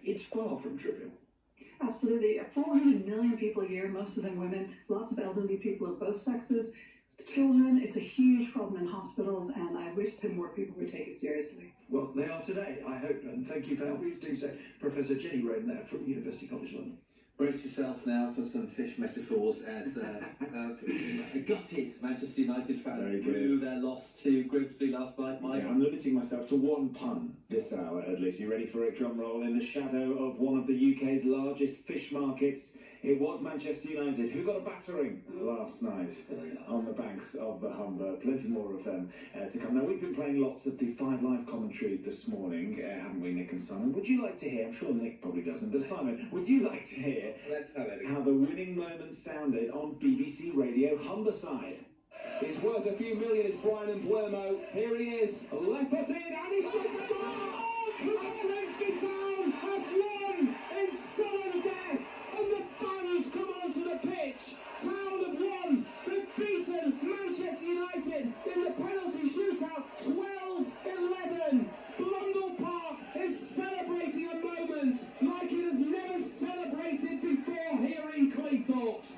it's far from trivial. Absolutely. 400 million people a year, most of them women, lots of elderly people of both sexes. Children, it's a huge problem in hospitals, and I wish that more people would take it seriously. Well, they are today, I hope, and thank you for helping us do so. Professor Jenny Roden there from University College London. Brace yourself now for some fish metaphors as a gutted Manchester United fan through their loss to Grimsby last night, Mike. Yeah, I'm limiting myself to one pun this hour at least. You ready for it? Drum roll. In the shadow of one of the UK's largest fish markets, it was Manchester United who got a battering last night on the banks of the Humber. Plenty more of them to come. Now, we've been playing lots of the Five Live commentary this morning, haven't we, Nick and Simon? Would you like to hear, I'm sure Nick probably doesn't, but Simon, would you like to hear how the winning moment sounded on BBC Radio Humberside? He's worth a few million, is Brian Mmmmmm. Here he is, left-footed, and he's just the goal! Grimsby Town have won in sullen death, and the fans come onto the pitch. Town have won. They've beaten Manchester United in the penalty shootout, 12-11. Blundell Park is celebrating a moment like it has never celebrated before here in Cleethorpes.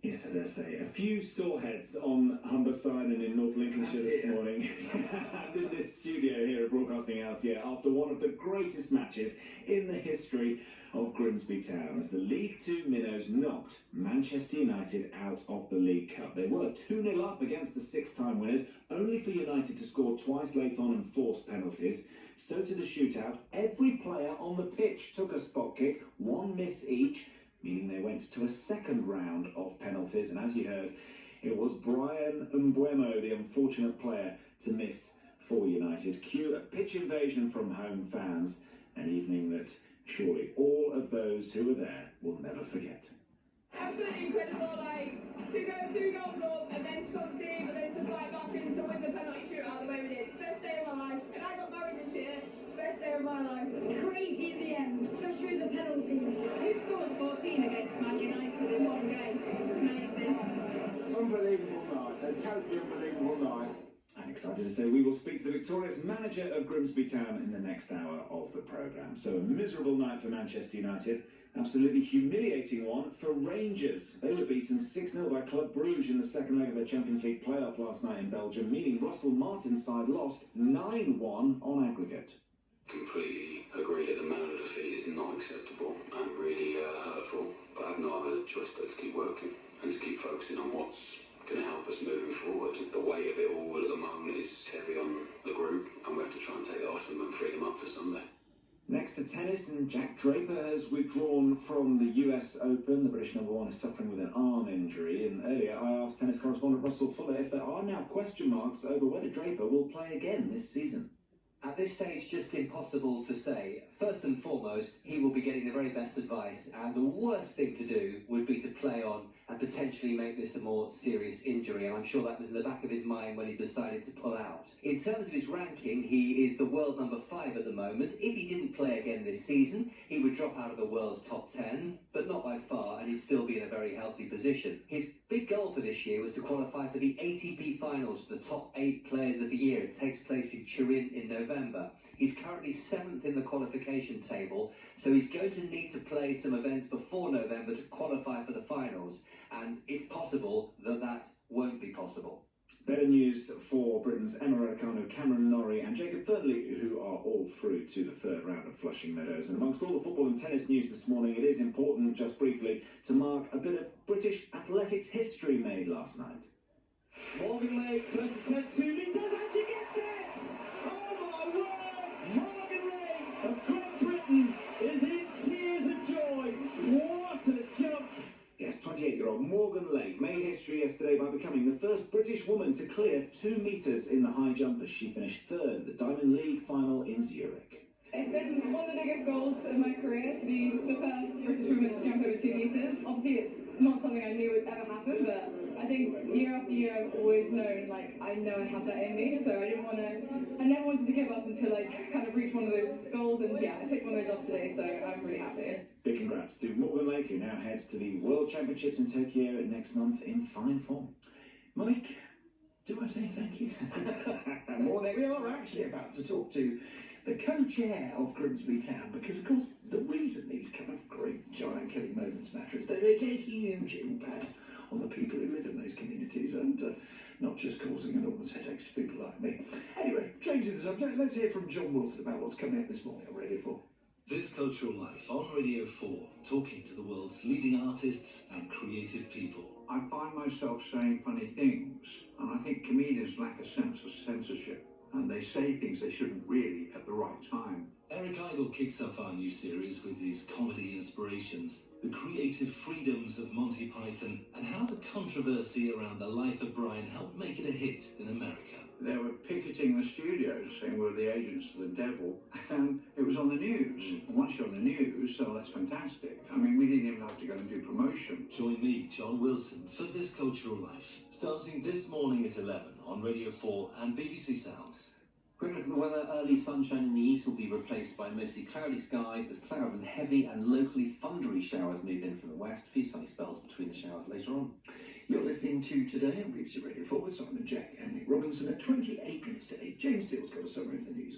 Yes, I dare say. A few sore heads on Humberside and in North Lincolnshire this morning. And in this studio here at Broadcasting House, after one of the greatest matches in the history of Grimsby Town, as the League Two minnows knocked Manchester United out of the League Cup. They were 2-0 up against the six-time winners, only for United to score twice late on and force penalties. So to the shootout, every player on the pitch took a spot kick, one miss each, meaning they went to a second round of penalties, and as you heard, it was Brian Mmmmmm, the unfortunate player, to miss for United. Cue a pitch invasion from home fans, an evening that surely all of those who were there will never forget. Absolutely incredible, like, two goals up, and then to concede, but then to fight back in to win the penalty shootout the way we did. First day of my life, and I got married this year, best day of my life. Crazy in the end, especially the penalties. Who scores 14 against Man United in one game? It's amazing. Unbelievable night, a totally unbelievable night. I'm excited to say we will speak to the victorious manager of Grimsby Town in the next hour of the programme. So a miserable night for Manchester United, absolutely humiliating one for Rangers. They were beaten 6-0 by Club Brugge in the second leg of their Champions League playoff last night in Belgium, meaning Russell Martin's side lost 9-1 on aggregate. Completely agree that the manner of defeat is not acceptable and really hurtful, but I have no other choice but to keep working and to keep focusing on what's going to help us moving forward. The weight of it all at the moment is heavy on the group, and we have to try and take that off them and free them up for Sunday. Next to tennis, and Jack Draper has withdrawn from the US Open. The British #1 is suffering with an arm injury, and earlier I asked tennis correspondent Russell Fuller if there are now question marks over whether Draper will play again this season. At this stage, just impossible to say. First and foremost, he will be getting the very best advice, and the worst thing to do would be to play on and potentially make this a more serious injury, and I'm sure that was in the back of his mind when he decided to pull out. In terms of his ranking, he is the world number 5 at the moment. If he didn't play again this season, he would drop out of the world's top 10, but not by far, and he'd still be in a very healthy position. His big goal for this year was to qualify for the ATP finals for the top 8 players of the year. It takes place in Turin in November. He's currently 7th in the qualification table, so he's going to need to play some events before November to qualify for the finals, and it's possible that that won't be possible. Better news for Britain's Emma Raducanu, Cameron Norrie and Jacob Fernley, who are all through to the third round of Flushing Meadows. And amongst all the football and tennis news this morning, it is important, just briefly, to mark a bit of British athletics history made last night. Morgan Lake, first attempt, 2 metres, and she gets it! Oh my word! Morgan Lake of Great Britain is in tears of joy. What a jump! Yes, 28-year-old Morgan Lake made history yesterday by becoming the first British woman to clear 2 metres in the high jump as she finished third at the Diamond League final in Zurich. It's been one of the biggest goals of my career to be the first British woman to jump over 2 metres. Obviously, it's not something I knew would ever happen, but I think year after year I've always known, like, I know I have that in me, so I never wanted to give up until I kind of reached one of those goals, and yeah, I took one of those off today, so I'm really happy. Big congrats to Morgan Lake, who now heads to the World Championships in Tokyo next month in fine form. Mike, do I say thank you? Well, we are actually about to talk to the co-chair of Grimsby Town, because of course huge impact on the people who live in those communities and not just causing enormous headaches to people like me. Anyway, changing the subject, let's hear from John Wilson about what's coming up this morning on Radio 4. This Cultural Life on Radio 4, talking to the world's leading artists and creative people. I find myself saying funny things, and I think comedians lack a sense of censorship, and they say things they shouldn't really at the right time. Eric Idle kicks off our new series with his comedy inspirations, the creative freedoms of Monty Python, and how the controversy around the life of Brian helped make it a hit in America. They were picketing the studios, saying we're the agents of the devil, and it was on the news. And once you're on the news, so that's fantastic. I mean, we didn't even have to go and do promotion. Join me, John Wilson, for This Cultural Life, starting this morning at 11 on Radio 4 and BBC Sounds. Quick look at the weather. Early sunshine in the east will be replaced by mostly cloudy skies as cloud and heavy and locally thundery showers move in from the west. A few sunny spells between the showers later on. You're listening to Today on BBC Radio 4 with Simon Jack and Nick Robinson at 28 minutes to 8. James Steele's got a summary of the news.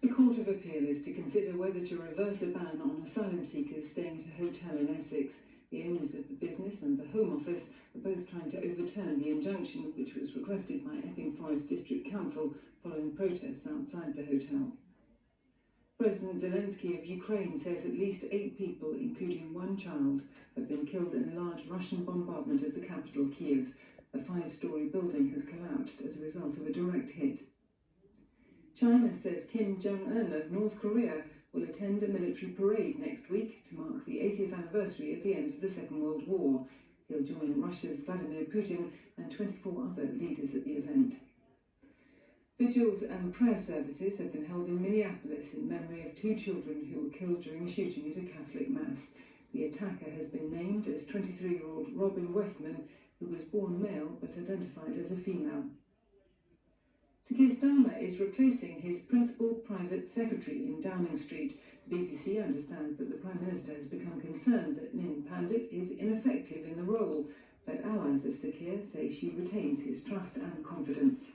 The Court of Appeal is to consider whether to reverse a ban on asylum seekers staying at a hotel in Essex. The owners of the business and the Home Office are both trying to overturn the injunction, which was requested by Epping Forest District Council following protests outside the hotel. President Zelensky of Ukraine says at least 8 people, including 1 child, have been killed in a large Russian bombardment of the capital, Kiev. A 5-story building has collapsed as a result of a direct hit. China says Kim Jong-un of North Korea will attend a military parade next week to mark the 80th anniversary of the end of the Second World War. He'll join Russia's Vladimir Putin and 24 other leaders at the event. Vigils and prayer services have been held in Minneapolis in memory of 2 children who were killed during a shooting at a Catholic mass. The attacker has been named as 23-year-old Robin Westman, who was born male but identified as a female. Sir Keir Starmer is replacing his principal private secretary in Downing Street. The BBC understands that the Prime Minister has become concerned that Nin Pandit is ineffective in the role, but allies of Sir Keir say she retains his trust and confidence.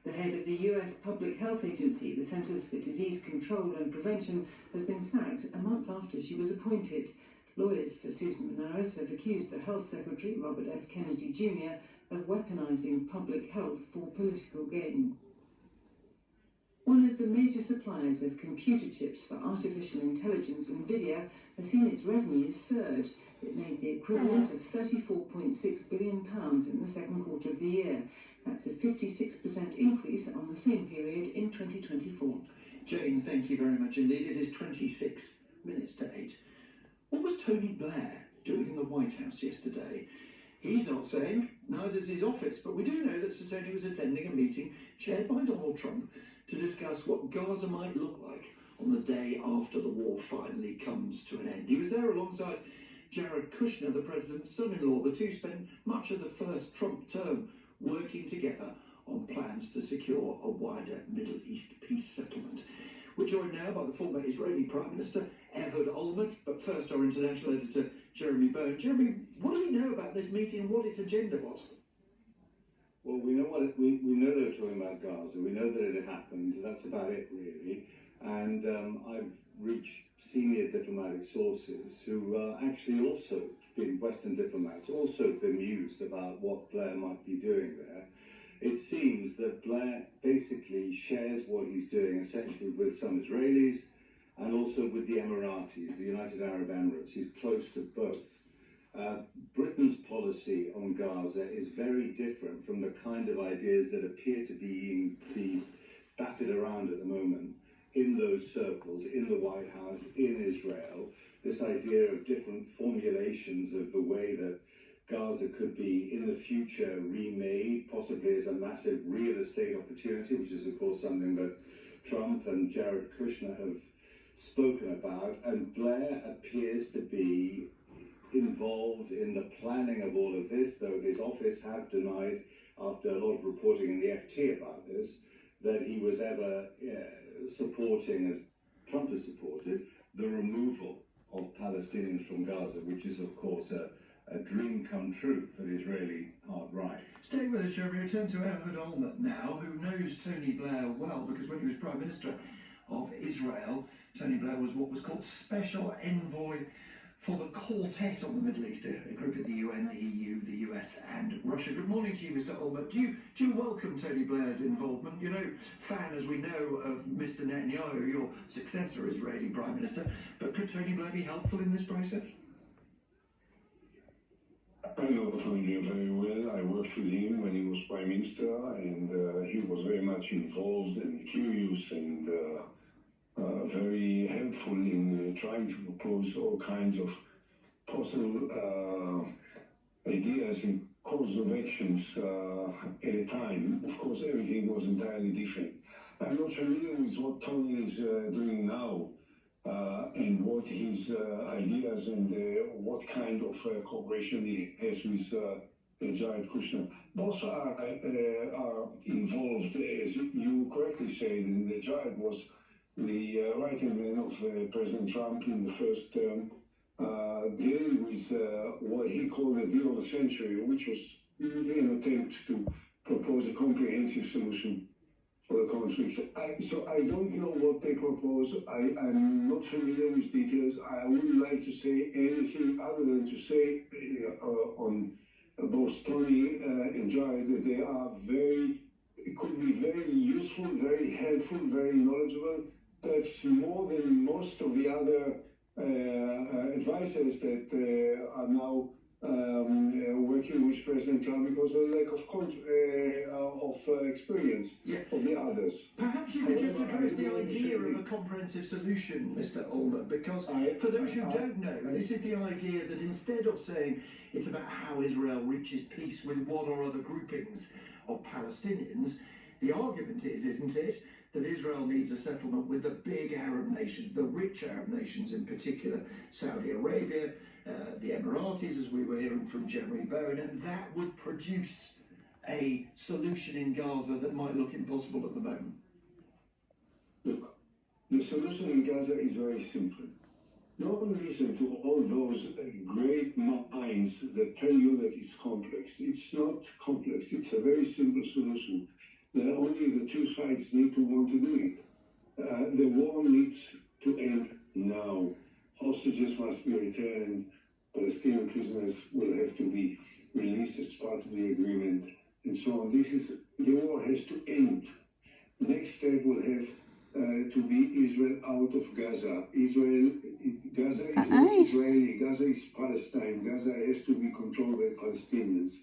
The head of the US Public Health Agency, the Centers for Disease Control and Prevention, has been sacked a month after she was appointed. Lawyers for Susan Manaras have accused the Health Secretary, Robert F. Kennedy Jr., of weaponising public health for political gain. One of the major suppliers of computer chips for artificial intelligence, NVIDIA, has seen its revenues surge. It made the equivalent of £34.6 billion in the second quarter of the year. That's a 56% increase on the same period in 2024. Jane, thank you very much indeed. It is 26 minutes to 8. What was Tony Blair doing in the White House yesterday? He's not saying, neither is his office, but we do know that Sir Tony was attending a meeting chaired by Donald Trump to discuss what Gaza might look like on the day after the war finally comes to an end. He was there alongside Jared Kushner, the president's son-in-law. The two spent much of the first Trump term working together on plans to secure a wider Middle East peace settlement. We're joined now by the former Israeli Prime Minister, Ehud Olmert, but first our international editor, Jeremy Byrne. Jeremy, what do we know about this meeting and what its agenda was? Well, we know we know they were talking about Gaza. We know that it had happened. That's about it, really. And I've reached senior diplomatic sources who actually also been Western diplomats, also bemused about what Blair might be doing there. It seems that Blair basically shares what he's doing essentially with some Israelis and also with the Emiratis, the United Arab Emirates. He's close to both. Britain's policy on Gaza is very different from the kind of ideas that appear to be batted around at the moment in those circles, in the White House, in Israel. This idea of different formulations of the way that Gaza could be in the future remade, possibly as a massive real estate opportunity, which is of course something that Trump and Jared Kushner have spoken about. And Blair appears to be involved in the planning of all of this, though his office have denied, after a lot of reporting in the FT about this, that he was ever supporting, as Trump has supported, the removal of Palestinians from Gaza, which is of course a dream come true for the Israeli hard right. Stay with us, Jeremy. Return to Ehud Olmert now, who knows Tony Blair well, because when he was Prime Minister of Israel, Tony Blair was what was called Special Envoy for the quartet on the Middle East, a group of the UN, the EU, the US and Russia. Good morning to you, Mr. Olmert. Do you welcome Tony Blair's involvement? You know, fan, as we know, of Mr. Netanyahu, your successor, Israeli Prime Minister, but could Tony Blair be helpful in this process? I know Tony very well. I worked with him when he was Prime Minister, and he was very much involved and curious and very helpful in trying to propose all kinds of possible ideas and course of actions at a time. Of course, everything was entirely different. I'm not familiar with what Tony is doing now and what his ideas and what kind of cooperation he has with Jared Kushner. Both are involved, as you correctly said, and Jared was the right-hand man of President Trump in the first term, dealing with what he called the deal of the century, which was really an attempt to propose a comprehensive solution for the conflict. So I don't know what they propose. I'm not familiar with details. I wouldn't like to say anything other than to say on both Tony and Jared that they are it could be very useful, very helpful, very knowledgeable, perhaps more than most of the other advisors that are now working with President Trump because of the lack of experience of the others. Perhaps you could just address the idea of a comprehensive solution, Mr. Olmert, because for those who don't know, this is the idea that instead of saying it's about how Israel reaches peace with one or other groupings of Palestinians, the argument is, isn't it, that Israel needs a settlement with the big Arab nations, the rich Arab nations in particular, Saudi Arabia, the Emiratis, as we were hearing from Jeremy Bowen, and that would produce a solution in Gaza that might look impossible at the moment. Look, the solution in Gaza is very simple. Don't listen to all those great minds that tell you that it's complex. It's not complex. It's a very simple solution. Only the two sides need to want to do it. The war needs to end now. Hostages must be returned. Palestinian prisoners will have to be released as part of the agreement, and so on. The war has to end. Next step will have to be Israel out of Gaza. Gaza is not Israeli. Gaza is Palestine. Gaza has to be controlled by Palestinians.